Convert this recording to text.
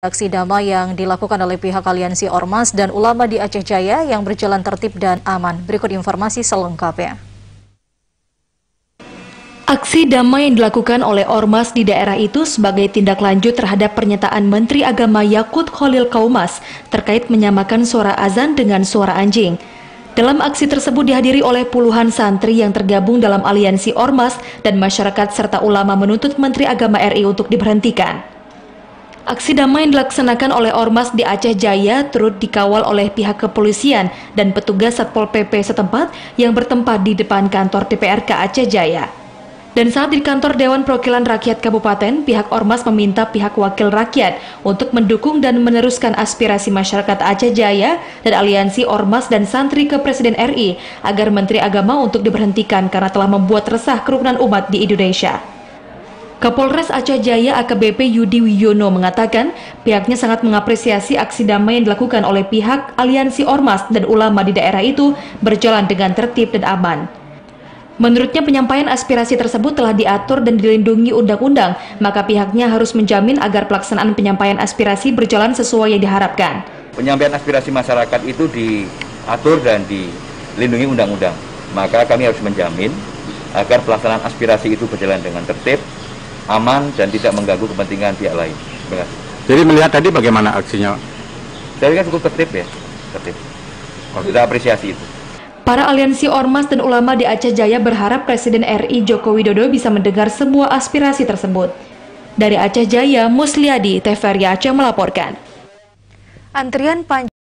Aksi damai yang dilakukan oleh pihak aliansi Ormas dan ulama di Aceh Jaya yang berjalan tertib dan aman. Berikut informasi selengkapnya. Aksi damai yang dilakukan oleh Ormas di daerah itu sebagai tindak lanjut terhadap pernyataan Menteri Agama Yakut Khalil Qaumas terkait menyamakan suara azan dengan suara anjing. Dalam aksi tersebut dihadiri oleh puluhan santri yang tergabung dalam aliansi Ormas dan masyarakat serta ulama menuntut Menteri Agama RI untuk diberhentikan. Aksi damai yang dilaksanakan oleh Ormas di Aceh Jaya turut dikawal oleh pihak kepolisian dan petugas Satpol PP setempat yang bertempat di depan kantor DPRK Aceh Jaya. Dan saat di kantor Dewan Perwakilan Rakyat Kabupaten, pihak Ormas meminta pihak wakil rakyat untuk mendukung dan meneruskan aspirasi masyarakat Aceh Jaya dan aliansi Ormas dan santri ke Presiden RI agar Menteri Agama untuk diberhentikan karena telah membuat resah kerukunan umat di Indonesia. Kapolres Aceh Jaya AKBP Yudi Wiyono mengatakan pihaknya sangat mengapresiasi aksi damai yang dilakukan oleh pihak aliansi Ormas dan ulama di daerah itu berjalan dengan tertib dan aman. Menurutnya penyampaian aspirasi tersebut telah diatur dan dilindungi undang-undang, maka pihaknya harus menjamin agar pelaksanaan penyampaian aspirasi berjalan sesuai yang diharapkan. Penyampaian aspirasi masyarakat itu diatur dan dilindungi undang-undang, maka kami harus menjamin agar pelaksanaan aspirasi itu berjalan dengan tertib, aman, dan tidak mengganggu kepentingan pihak lain. Terima kasih. Jadi melihat tadi bagaimana aksinya? Saya kan cukup tertib ya, tertib. Kita apresiasi itu. Para aliansi Ormas dan ulama di Aceh Jaya berharap Presiden RI Joko Widodo bisa mendengar semua aspirasi tersebut. Dari Aceh Jaya, Musliadi, TVRI Aceh melaporkan. Antrian panjang